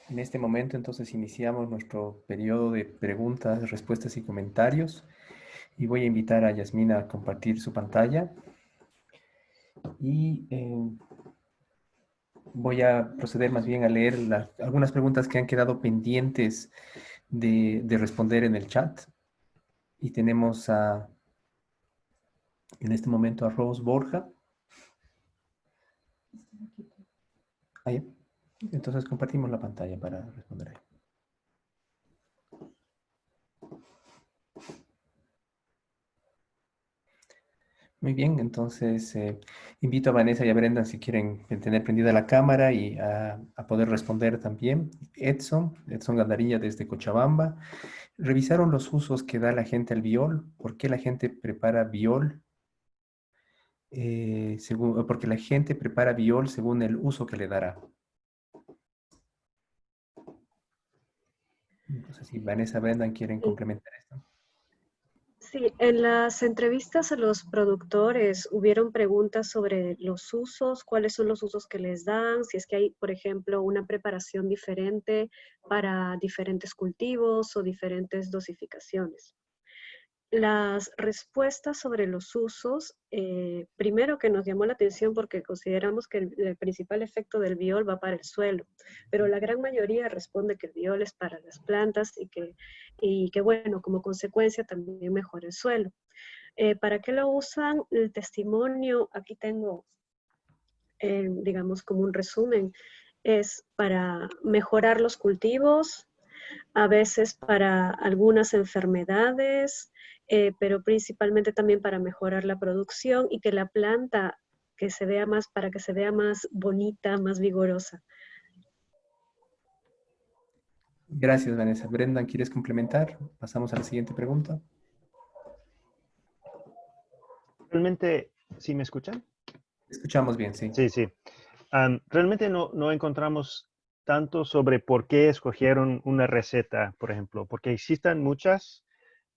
En este momento, entonces, iniciamos nuestro periodo de preguntas, respuestas y comentarios. Y voy a invitar a Yasmina a compartir su pantalla. Y voy a proceder más bien a leer algunas preguntas que han quedado pendientes de responder en el chat. Y tenemos en este momento a Rose Borja. Ahí. Entonces compartimos la pantalla para responder ahí. Muy bien, entonces invito a Vanessa y a Brenda si quieren tener prendida la cámara y a poder responder también. Edson Gandarilla desde Cochabamba. ¿Revisaron los usos que da la gente al biol? ¿Por qué la gente prepara biol? Porque la gente prepara biol según el uso que le dará. Entonces, si Vanessa, Brendan quieren Sí, complementar esto. sí, en las entrevistas a los productores hubieron preguntas sobre los usos, cuáles son los usos que les dan, si es que hay, por ejemplo, una preparación diferente para diferentes cultivos o diferentes dosificaciones. Las respuestas sobre los usos, primero que nos llamó la atención porque consideramos que el principal efecto del biol va para el suelo, pero la gran mayoría responde que el biol es para las plantas y que bueno, como consecuencia también mejora el suelo. ¿Para qué lo usan? El testimonio, aquí tengo, digamos, como un resumen, es para mejorar los cultivos, a veces para algunas enfermedades, pero principalmente también para mejorar la producción y que la planta que se vea más, para que se vea más bonita, más vigorosa. Gracias, Vanessa. Brendan, ¿quieres complementar? Pasamos a la siguiente pregunta. Realmente, ¿sí me escuchan? Escuchamos bien, sí. Sí, sí. Realmente no encontramos tanto sobre por qué escogieron una receta, por ejemplo, porque existen muchas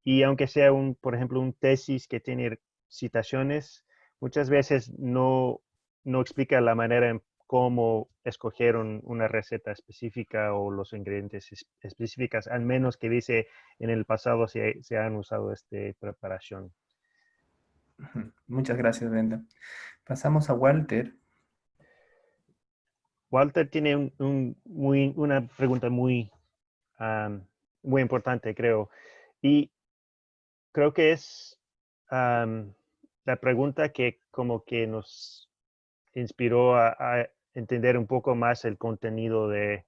y aunque sea por ejemplo, un tesis que tiene citaciones, muchas veces no explica la manera en cómo escogieron una receta específica o los ingredientes específicas, al menos que dice en el pasado se han usado esta preparación. Ujú. Muchas gracias, Brenda. Pasamos a Walter. Walter tiene una pregunta am, muy importante, creo. Y creo que es la pregunta que como que nos inspiró a entender un poco más el contenido de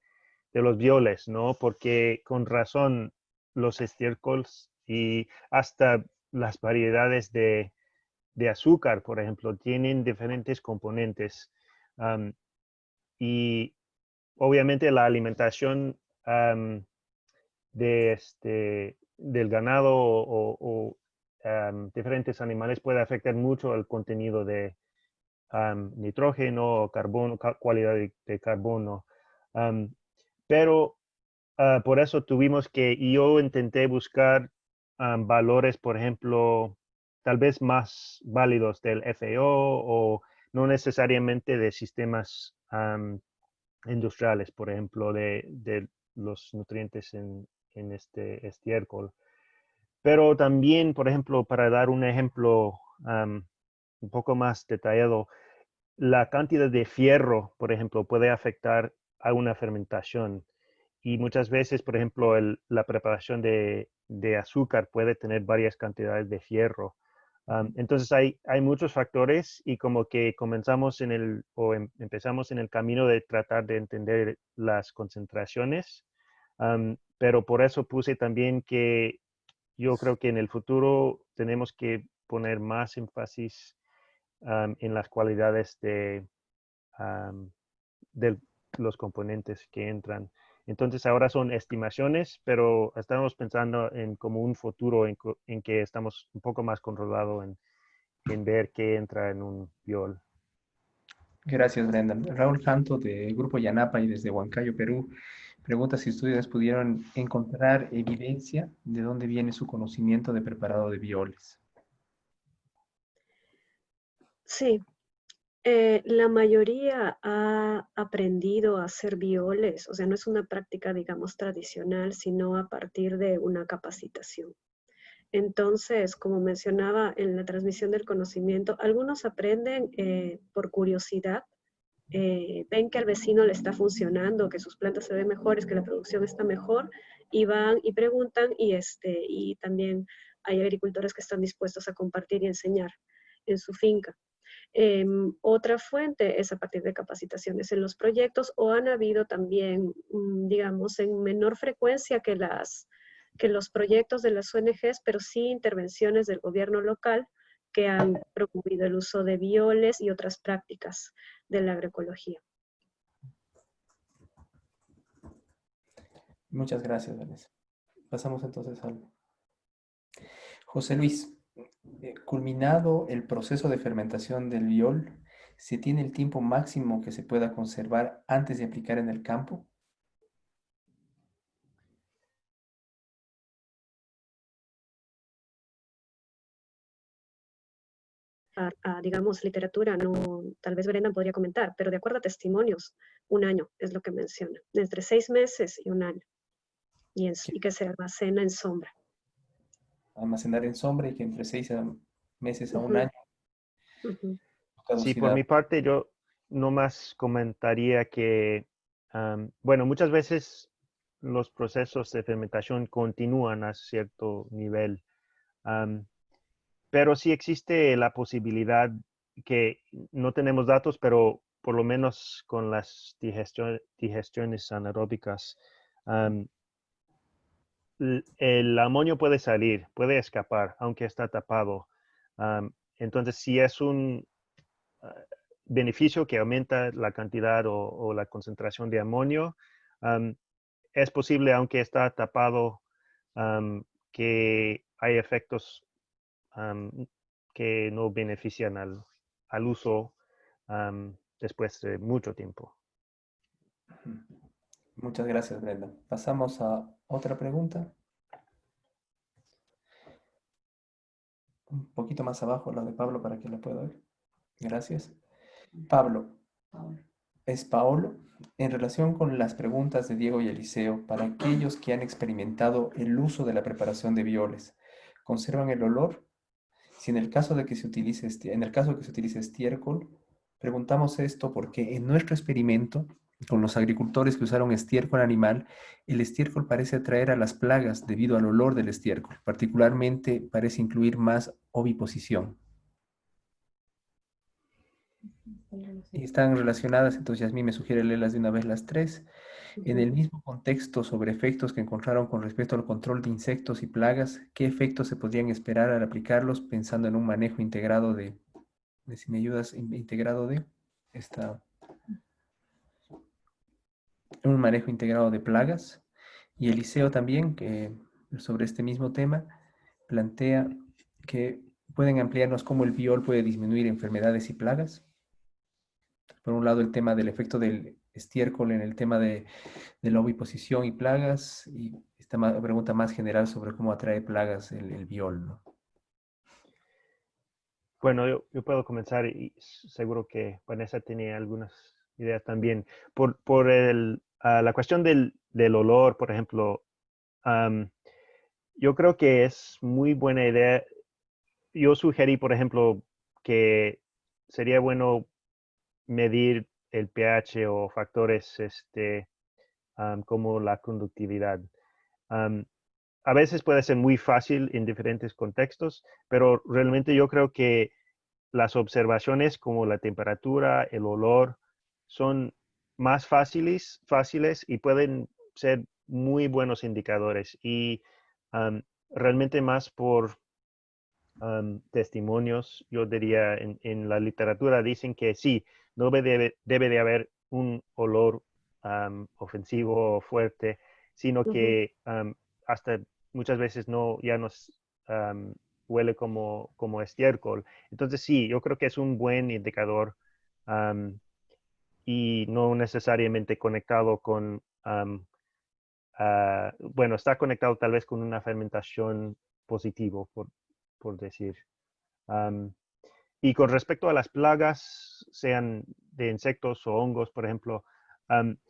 los violes, ¿no? Porque con razón los estiércoles y hasta las variedades de azúcar, por ejemplo, tienen diferentes componentes. am, y obviamente la alimentación del ganado o diferentes animales puede afectar mucho el contenido de nitrógeno, carbono, cualidad de carbono. Am, pero por eso tuvimos y yo intenté buscar valores, por ejemplo, tal vez más válidos del FAO o no necesariamente de sistemas industriales, por ejemplo, de los nutrientes en este estiércol. Pero también, por ejemplo, para dar un ejemplo un poco más detallado, la cantidad de fierro, por ejemplo, puede afectar a una fermentación. Y muchas veces, por ejemplo, la preparación de azúcar puede tener varias cantidades de fierro. Entonces hay muchos factores y como que comenzamos empezamos en el camino de tratar de entender las concentraciones, pero por eso puse también que yo creo que en el futuro tenemos que poner más énfasis en las cualidades am, de los componentes que entran. Entonces ahora son estimaciones, pero estamos pensando en como un futuro en que estamos un poco más controlados en ver qué entra en un biol. Gracias, Brenda. Raúl Janto, de Grupo Yanapa y desde Huancayo, Perú, pregunta si ustedes pudieron encontrar evidencia de dónde viene su conocimiento de preparado de violes. Sí, La mayoría ha aprendido a hacer violes, o sea, no es una práctica, digamos, tradicional, sino a partir de una capacitación. Entonces, como mencionaba en la transmisión del conocimiento, algunos aprenden por curiosidad, ven que al vecino le está funcionando, que sus plantas se ven mejores, que la producción está mejor, y van y preguntan, y también hay agricultores que están dispuestos a compartir y enseñar en su finca. Otra fuente es a partir de capacitaciones en los proyectos o han habido también, digamos, en menor frecuencia que los proyectos de las ONGs, pero sí intervenciones del gobierno local que han promovido el uso de violes y otras prácticas de la agroecología. Muchas gracias, Vanessa. Pasamos entonces al José Luis. Culminado el proceso de fermentación del viol, ¿se tiene el tiempo máximo que se pueda conservar antes de aplicar en el campo? Digamos, literatura, no, tal vez Brenda podría comentar, pero de acuerdo a testimonios, un año es lo que menciona, entre 6 meses y un año, y que se almacena en sombra. Almacenar en sombra y que entre meses a un Ujú, año ujú. Sí, por caducidad. mi parte yo nomás comentaría que, bueno, muchas veces los procesos de fermentación continúan a cierto nivel, am, pero sí existe la posibilidad que no tenemos datos, pero por lo menos con las digestiones anaeróbicas, am, el amonio puede salir, puede escapar, aunque está tapado. Entonces, si es un ah, beneficio que aumenta la cantidad o la concentración de amonio, am, es posible, aunque está tapado, que hay efectos am, que no benefician al uso después de mucho tiempo. Muchas gracias, Brenda. Pasamos a otra pregunta. Un poquito más abajo, la de Pablo, para que la pueda ver. Gracias. Pablo, es Paolo. En relación con las preguntas de Diego y Eliseo, para aquellos que han experimentado el uso de la preparación de violes, ¿conservan el olor? Si en el caso de que se utilice en el caso de que se utilice estiércol, preguntamos esto porque en nuestro experimento con los agricultores que usaron estiércol animal, el estiércol parece atraer a las plagas debido al olor del estiércol. Particularmente parece incluir más oviposición. Y están relacionadas, entonces Yasmín me sugiere leerlas de una vez las tres. En Ujú. el mismo contexto sobre efectos que encontraron con respecto al control de insectos y plagas, ¿qué efectos se podrían esperar al aplicarlos pensando en un manejo integrado si me ayudas, integrado de esta, un manejo integrado de plagas? Y Eliseo también, que sobre este mismo tema, plantea que pueden ampliarnos cómo el viol puede disminuir enfermedades y plagas. Por un lado, el tema del efecto del estiércol en el tema de la oviposición y plagas, y esta pregunta más general sobre cómo atrae plagas el viol, ¿no? Bueno, yo puedo comenzar y seguro que Vanessa tenía algunas ideas también. Por la cuestión del olor, por ejemplo, am, yo creo que es muy buena idea. Yo sugerí, por ejemplo, que sería bueno medir el pH o factores como la conductividad. Am, a veces puede ser muy fácil en diferentes contextos, pero realmente yo creo que las observaciones como la temperatura, el olor, son más fáciles y pueden ser muy buenos indicadores. Y realmente más por testimonios, yo diría, en la literatura dicen que sí, no debe de haber un olor ofensivo o fuerte, sino Ujú. que hasta muchas veces ya nos huele como estiércol. Entonces sí, yo creo que es un buen indicador am, y no necesariamente conectado con, bueno, está conectado tal vez con una fermentación positivo, por decir. Am, Y con respecto a las plagas, sean de insectos o hongos, por ejemplo,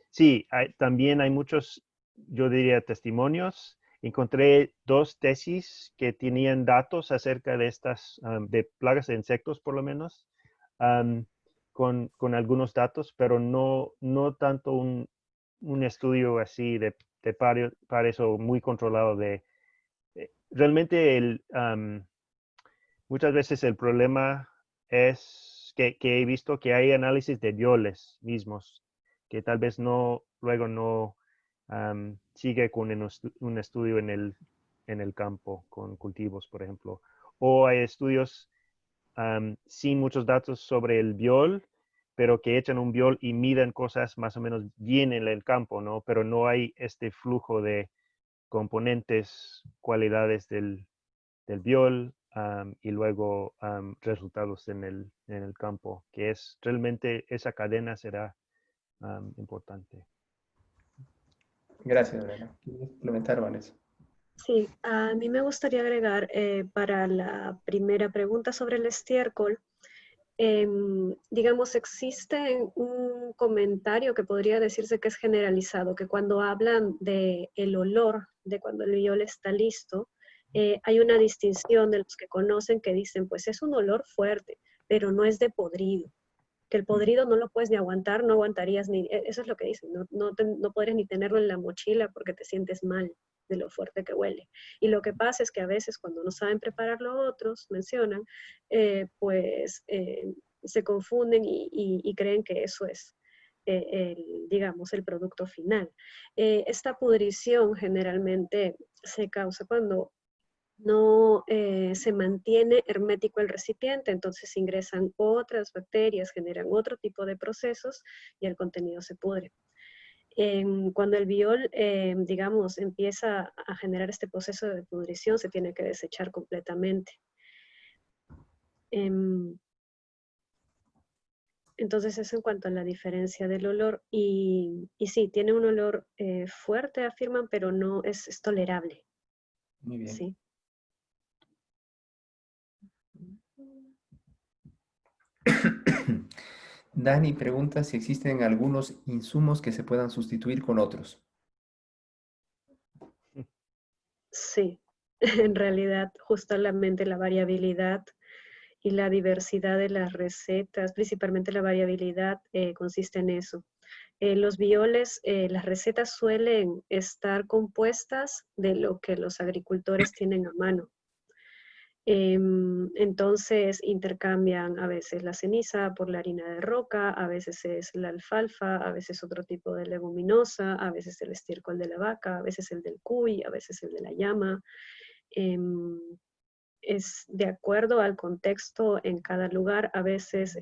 sí, también hay muchos, yo diría, testimonios. Encontré 2 tesis que tenían datos acerca de estas, de plagas de insectos, por lo menos, am, con algunos datos, pero no tanto un estudio así de pares o muy controlado realmente muchas veces el problema es que he visto que hay análisis de violes mismos, que tal vez luego no sigue con un estudio en el campo, con cultivos, por ejemplo. O hay estudios sin muchos datos sobre el viol, pero que echan un viol y miden cosas más o menos bien en el campo, ¿no? Pero no hay este flujo de componentes, cualidades del viol y luego resultados en el campo, que es realmente esa cadena será importante. Gracias, Lorena. ¿Quieres implementar, Vanessa? Sí, a mí me gustaría agregar para la primera pregunta sobre el estiércol, digamos, existe un comentario que podría decirse que es generalizado, que cuando hablan de el olor de cuando el viol está listo, hay una distinción de los que conocen que dicen, pues es un olor fuerte, pero no es de podrido, que el podrido no lo puedes ni aguantar, no aguantarías ni, eso es lo que dicen, no podrías ni tenerlo en la mochila porque te sientes mal de lo fuerte que huele. Y lo que pasa es que a veces cuando no saben prepararlo otros, mencionan, pues se confunden y creen que eso es, digamos, el producto final. Esta pudrición generalmente se causa cuando no se mantiene hermético el recipiente, entonces ingresan otras bacterias, generan otro tipo de procesos y el contenido se pudre. Cuando el biol, digamos, empieza a generar este proceso de pudrición, se tiene que desechar completamente. Entonces eso en cuanto a la diferencia del olor. Y sí, tiene un olor fuerte, afirman, pero no es tolerable. Muy bien. Sí. Dani pregunta si existen algunos insumos que se puedan sustituir con otros. Sí, en realidad justamente la variabilidad y la diversidad de las recetas, principalmente la variabilidad, consiste en eso. Los bioles, las recetas suelen estar compuestas de lo que los agricultores tienen a mano. Entonces intercambian a veces la ceniza por la harina de roca, a veces es la alfalfa, a veces otro tipo de leguminosa, a veces el estiércol de la vaca, a veces el del cuy, a veces el de la llama. Em, es de acuerdo al contexto en cada lugar. A veces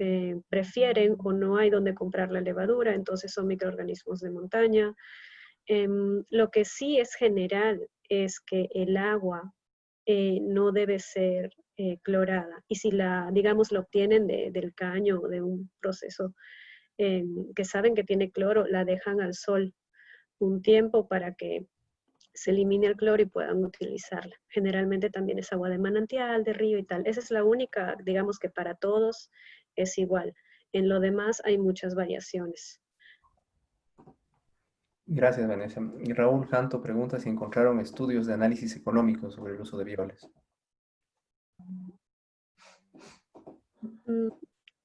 prefieren o no hay donde comprar la levadura, entonces son microorganismos de montaña. Lo que sí es general es que el agua no debe ser clorada. Y si la, digamos, la obtienen del caño o de un proceso que saben que tiene cloro, la dejan al sol un tiempo para que se elimine el cloro y puedan utilizarla. Generalmente también es agua de manantial, de río y tal. Esa es la única, digamos que para todos es igual. En lo demás hay muchas variaciones. Gracias, Vanessa. Y Raúl Janto pregunta si encontraron estudios de análisis económico sobre el uso de bioles. Mm,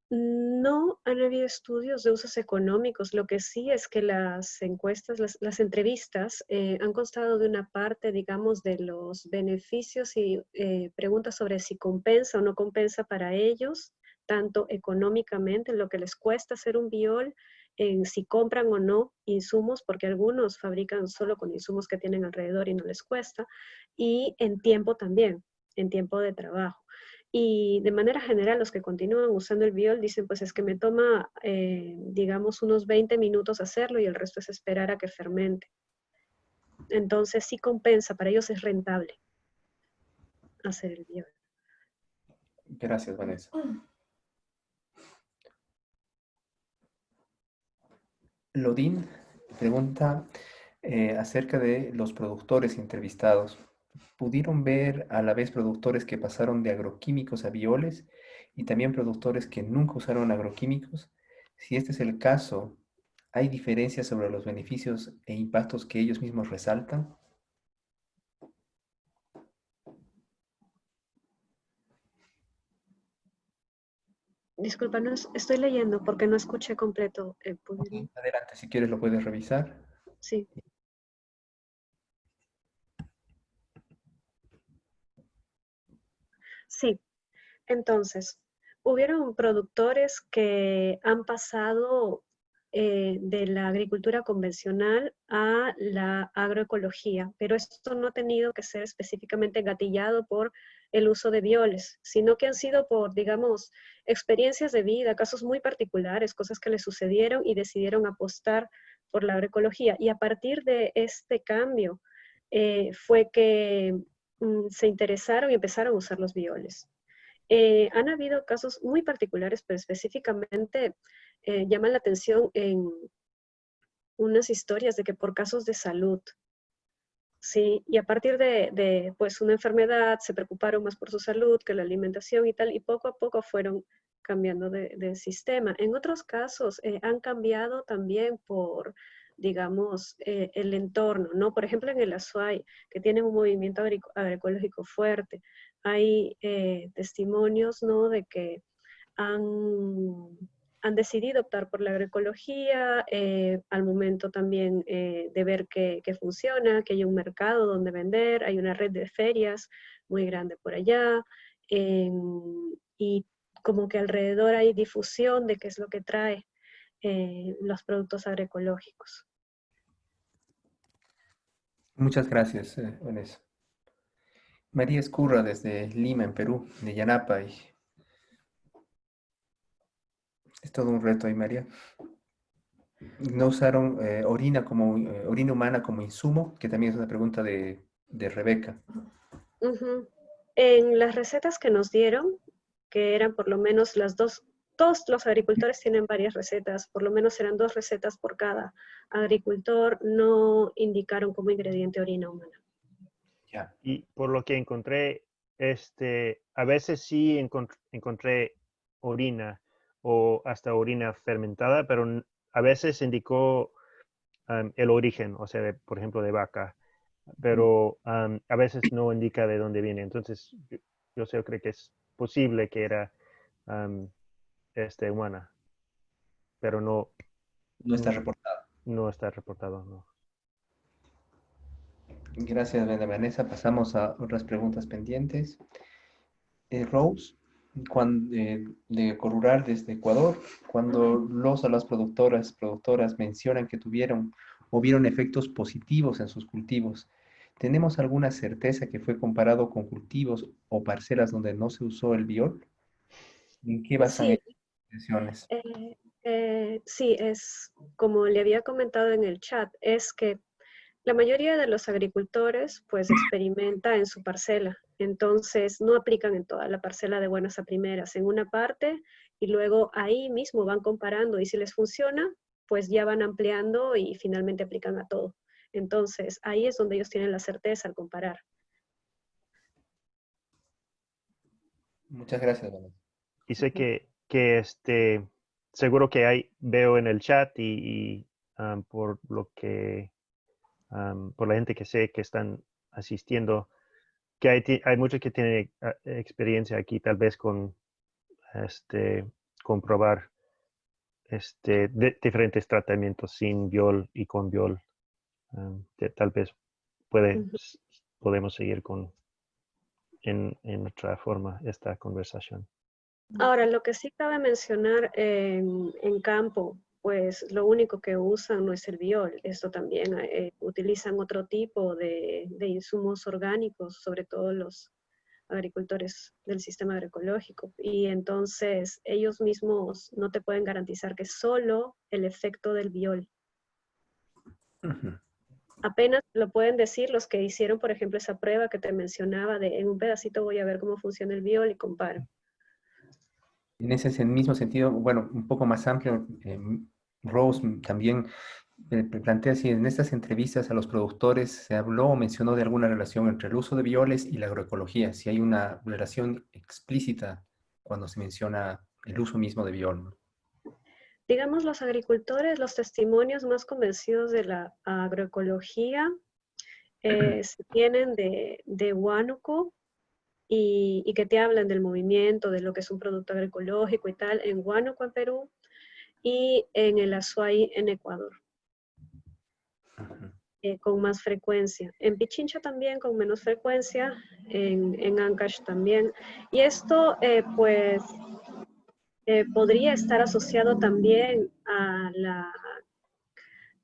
No han habido estudios de usos económicos. Lo que sí es que las encuestas, las entrevistas han constado de una parte, digamos, de los beneficios y preguntas sobre si compensa o no compensa para ellos, tanto económicamente, lo que les cuesta hacer un biol, en si compran o no insumos, porque algunos fabrican solo con insumos que tienen alrededor y no les cuesta, y en tiempo también, en tiempo de trabajo. Y de manera general, los que continúan usando el biol dicen, pues es que me toma, digamos, unos 20 minutos hacerlo y el resto es esperar a que fermente. Entonces sí compensa, para ellos es rentable hacer el biol. Gracias, Vanessa. Lodin pregunta acerca de los productores entrevistados. ¿Pudieron ver a la vez productores que pasaron de agroquímicos a bioles y también productores que nunca usaron agroquímicos. Si este es el caso, ¿hay diferencias sobre los beneficios e impactos que ellos mismos resaltan? Disculpa, estoy leyendo porque no escuché completo. Ok, ¿Pudieron? adelante, si quieres lo puedes revisar. Sí. Sí, entonces, hubieron productores que han pasado de la agricultura convencional a la agroecología, pero esto no ha tenido que ser específicamente gatillado por el uso de bioles, sino que han sido por, digamos, experiencias de vida, casos muy particulares, cosas que les sucedieron y decidieron apostar por la agroecología. Y a partir de este cambio fue que se interesaron y empezaron a usar los bioles. Han habido casos muy particulares, pero específicamente llaman la atención en unas historias de que por casos de salud, sí, y a partir de pues una enfermedad se preocuparon más por su salud que la alimentación y tal, y poco a poco fueron cambiando de sistema. En otros casos han cambiado también por, digamos, el entorno, ¿no? Por ejemplo, en el Azuay, que tiene un movimiento agroecológico fuerte, hay testimonios, ¿no? De que han, han decidido optar por la agroecología, al momento también de ver que funciona, que hay un mercado donde vender, hay una red de ferias muy grande por allá, y como que alrededor hay difusión de qué es lo que trae los productos agroecológicos. Muchas gracias, Vanessa. María Escurra desde Lima, en Perú, de Yanapa. Y es todo un reto ahí, María. No usaron orina humana como insumo, que también es una pregunta de Rebeca. Ujú. En las recetas que nos dieron, que eran por lo menos las dos, todos los agricultores tienen varias recetas, por lo menos eran 2 recetas por cada agricultor, no indicaron como ingrediente orina humana. Ya. Y por lo que encontré, a veces sí encontré orina o hasta orina fermentada, pero a veces indicó el origen, o sea, por ejemplo, de vaca, pero a veces no indica de dónde viene. Entonces, yo creo que es posible que era um, humana, pero No está no, reportado. no está reportado, no. Gracias, Vanessa. Pasamos a otras preguntas pendientes. Rose, de Corural desde Ecuador, cuando los o las productoras mencionan que tuvieron o vieron efectos positivos en sus cultivos, ¿tenemos alguna certeza que fue comparado con cultivos o parcelas donde no se usó el biol? ¿En qué basan Sí, esas decisiones? sí, es como le había comentado en el chat, es que la mayoría de los agricultores pues experimenta en su parcela, entonces no aplican en toda la parcela de buenas a primeras, en una parte y luego ahí mismo van comparando y si les funciona, pues ya van ampliando y finalmente aplican a todo. Entonces ahí es donde ellos tienen la certeza al comparar. Muchas gracias, Vanessa. Y sé que seguro que veo en el chat y por lo que, por la gente que sé que están asistiendo, que hay muchos que tienen experiencia aquí, tal vez con este, comprobar diferentes tratamientos sin viol y con viol. Tal vez Ujú. podemos seguir en otra forma esta conversación. Ahora, lo que sí cabe mencionar en campo, pues lo único que usan no es el biol, esto también utilizan otro tipo de insumos orgánicos, sobre todo los agricultores del sistema agroecológico. Y entonces ellos mismos no te pueden garantizar que solo el efecto del biol. Ujú. Apenas lo pueden decir los que hicieron, por ejemplo, esa prueba que te mencionaba de en un pedacito voy a ver cómo funciona el biol y comparo. En ese mismo sentido, bueno, un poco más amplio, Rose también plantea si en estas entrevistas a los productores se habló o mencionó de alguna relación entre el uso de bioles y la agroecología, si hay una relación explícita cuando se menciona el uso mismo de biol, ¿no? Digamos, los agricultores, los testimonios más convencidos de la agroecología se tienen de Huánuco y que te hablan del movimiento, de lo que es un producto agroecológico y tal, en Huánuco, en Perú, y en el Azuay, en Ecuador, Ujú. con más frecuencia. En Pichincha también con menos frecuencia, en Ancash también. Y esto, pues, podría estar asociado también a la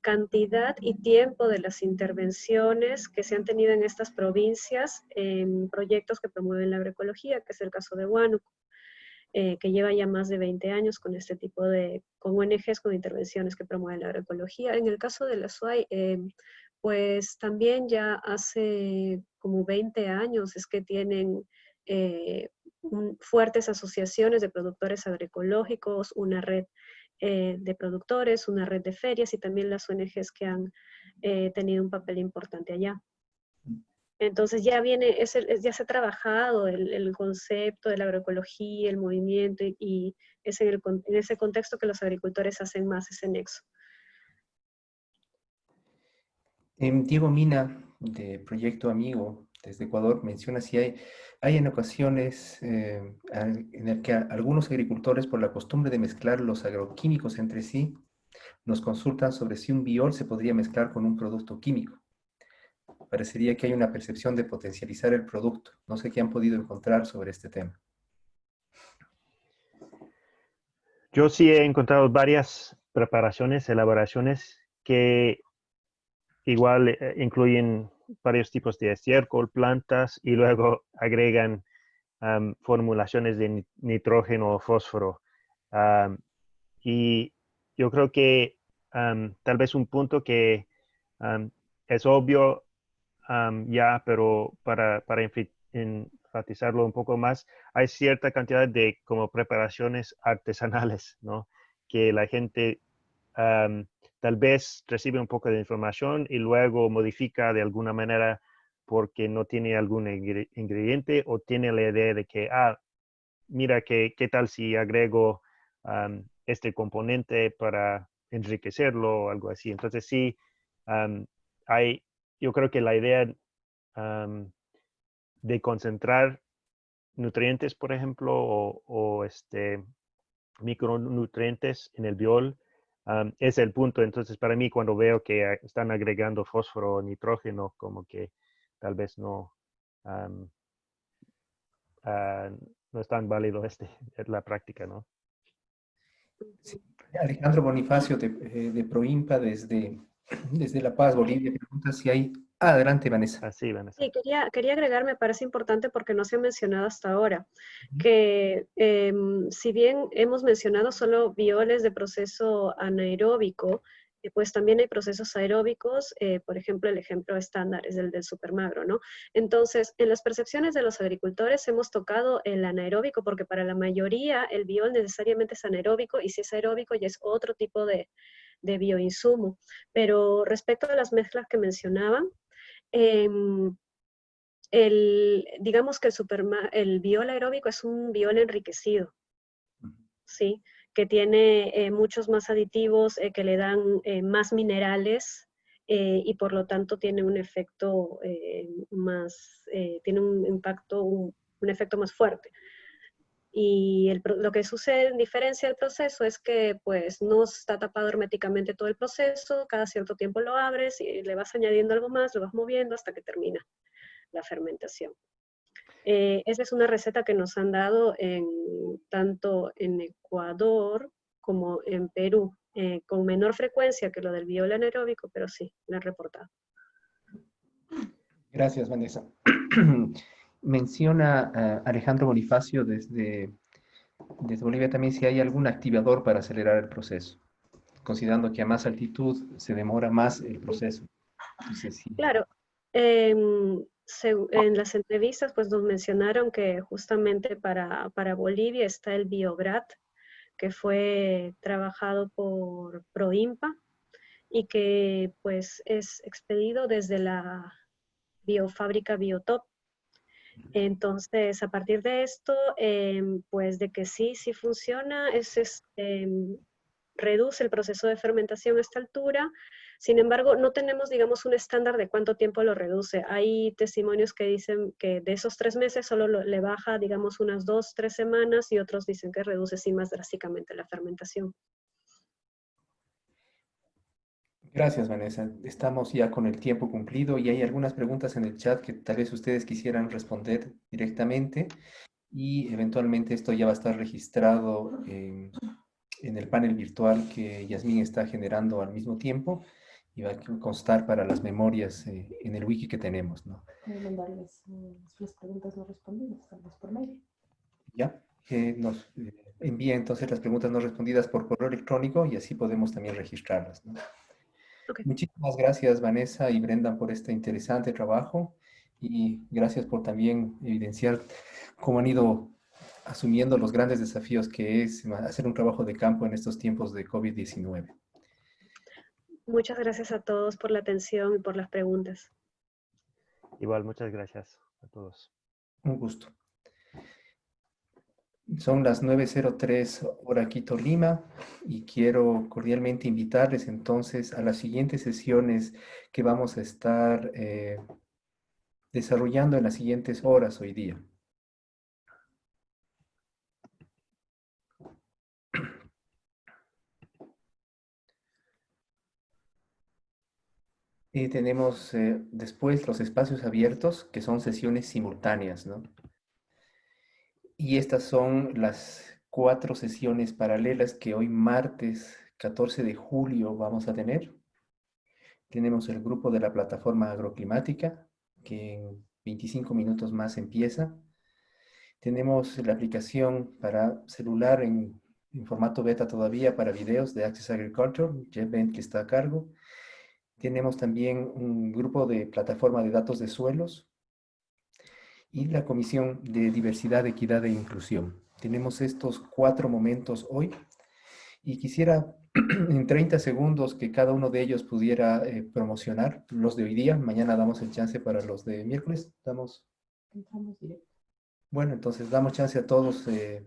cantidad y tiempo de las intervenciones que se han tenido en estas provincias en proyectos que promueven la agroecología, que es el caso de Huánuco, que lleva ya más de 20 años con este tipo de, con ONGs, con intervenciones que promueven la agroecología. En el caso de la SUAY, pues también ya hace como 20 años es que tienen fuertes asociaciones de productores agroecológicos, una red de productores, una red de ferias y también las ONGs que han tenido un papel importante allá. Entonces ya viene, ya se ha trabajado el concepto de la agroecología, el movimiento y es en ese contexto que los agricultores hacen más ese nexo. Diego Mina, de Proyecto Amigo, desde Ecuador, menciona si hay en ocasiones en el que algunos agricultores, por la costumbre de mezclar los agroquímicos entre sí, nos consultan sobre si un biol se podría mezclar con un producto químico. Parecería que hay una percepción de potencializar el producto. No sé qué han podido encontrar sobre este tema. Yo sí he encontrado varias preparaciones, elaboraciones que igual incluyen varios tipos de estiércol, plantas y luego agregan formulaciones de nitrógeno o fósforo. Um, y yo creo que tal vez un punto que um, es obvio ya, pero para enfatizarlo un poco más, hay cierta cantidad de como preparaciones artesanales, ¿no? Que la gente um, tal vez recibe un poco de información y luego modifica de alguna manera porque no tiene algún ingrediente o tiene la idea de que, mira, ¿qué tal si agrego este componente para enriquecerlo o algo así? Entonces sí, um, hay, yo creo que la idea um, de concentrar nutrientes, por ejemplo, o micronutrientes en el biol, es el punto. Entonces, para mí, cuando veo que están agregando fósforo o nitrógeno, como que tal vez um, no es tan válido la práctica, ¿no? Sí. Alejandro Bonifacio de Proimpa desde La Paz, Bolivia, pregunta si hay... adelante, Vanessa. Así, Vanessa. Sí, quería agregar, me parece importante porque no se ha mencionado hasta ahora, que si bien hemos mencionado solo bioles de proceso anaeróbico, pues también hay procesos aeróbicos, por ejemplo, el ejemplo estándar es el del supermagro, ¿no? Entonces, en las percepciones de los agricultores hemos tocado el anaeróbico porque para la mayoría el biol necesariamente es anaeróbico y si es aeróbico ya es otro tipo de bioinsumo. Pero respecto a las mezclas que mencionaban, em, digamos que el biol aeróbico es un biol enriquecido, ¿sí? Que tiene muchos más aditivos que le dan más minerales y por lo tanto tiene un efecto tiene un impacto, un efecto más fuerte. Y lo que sucede en diferencia del proceso es que pues no está tapado herméticamente todo el proceso, cada cierto tiempo lo abres y le vas añadiendo algo más, lo vas moviendo hasta que termina la fermentación. Esa es una receta que nos han dado tanto en Ecuador como en Perú, con menor frecuencia que lo del biol anaeróbico, pero sí, la han reportado. Gracias, Vanessa. Menciona Alejandro Bonifacio desde Bolivia también si hay algún activador para acelerar el proceso, considerando que a más altitud se demora más el proceso. Entonces, sí. Claro, en las entrevistas pues nos mencionaron que justamente para Bolivia está el Biograt, que fue trabajado por Proimpa y que pues es expedido desde la biofábrica Biotop Entonces, a partir de esto, pues de que sí funciona, reduce el proceso de fermentación a esta altura. Sin embargo, no tenemos, digamos, un estándar de cuánto tiempo lo reduce. Hay testimonios que dicen que de esos 3 meses solo le baja, digamos, unas 2, 3 semanas, y otros dicen que reduce sí más drásticamente la fermentación. Gracias, Vanessa. Estamos ya con el tiempo cumplido y hay algunas preguntas en el chat que tal vez ustedes quisieran responder directamente y eventualmente esto ya va a estar registrado en el panel virtual que Yasmín está generando al mismo tiempo y va a constar para las memorias en el wiki que tenemos, ¿no? Voy a mandarles las preguntas no respondidas, tal vez por mail. Ya, nos envía entonces las preguntas no respondidas por correo electrónico y así podemos también registrarlas, ¿no? Okay. Muchísimas gracias, Vanessa y Brendan, por este interesante trabajo y gracias por también evidenciar cómo han ido asumiendo los grandes desafíos que es hacer un trabajo de campo en estos tiempos de COVID-19. Muchas gracias a todos por la atención y por las preguntas. Igual, muchas gracias a todos. Un gusto. Son las 9:03 hora Quito, Lima, y quiero cordialmente invitarles entonces a las siguientes sesiones que vamos a estar desarrollando en las siguientes horas hoy día. Y tenemos después los espacios abiertos, que son sesiones simultáneas, ¿no? Y estas son las 4 sesiones paralelas que hoy martes 14 de julio vamos a tener. Tenemos el grupo de la plataforma agroclimática, que en 25 minutos más empieza. Tenemos la aplicación para celular en formato beta todavía para videos de Access Agriculture, Jeff Bent, que está a cargo. Tenemos también un grupo de plataforma de datos de suelos y la Comisión de Diversidad, Equidad e Inclusión. Tenemos estos 4 momentos hoy y quisiera en 30 segundos que cada uno de ellos pudiera promocionar los de hoy día. Mañana damos el chance para los de miércoles. Entramos directo. Bueno, entonces damos chance a todos de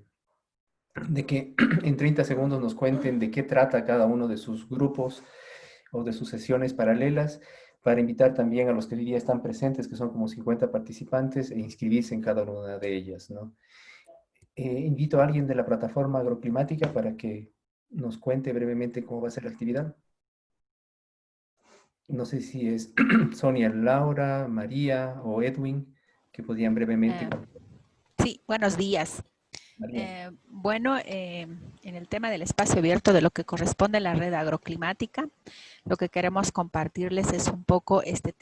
que en 30 segundos nos cuenten de qué trata cada uno de sus grupos o de sus sesiones paralelas, para invitar también a los que hoy día están presentes, que son como 50 participantes, e inscribirse en cada una de ellas, ¿no? Invito a alguien de la plataforma agroclimática para que nos cuente brevemente cómo va a ser la actividad. No sé si es Sonia, Laura, María o Edwin, que podían brevemente. Sí, buenos días. María. Bueno, en el tema del espacio abierto de lo que corresponde a la red agroclimática, lo que queremos compartirles es un poco este tema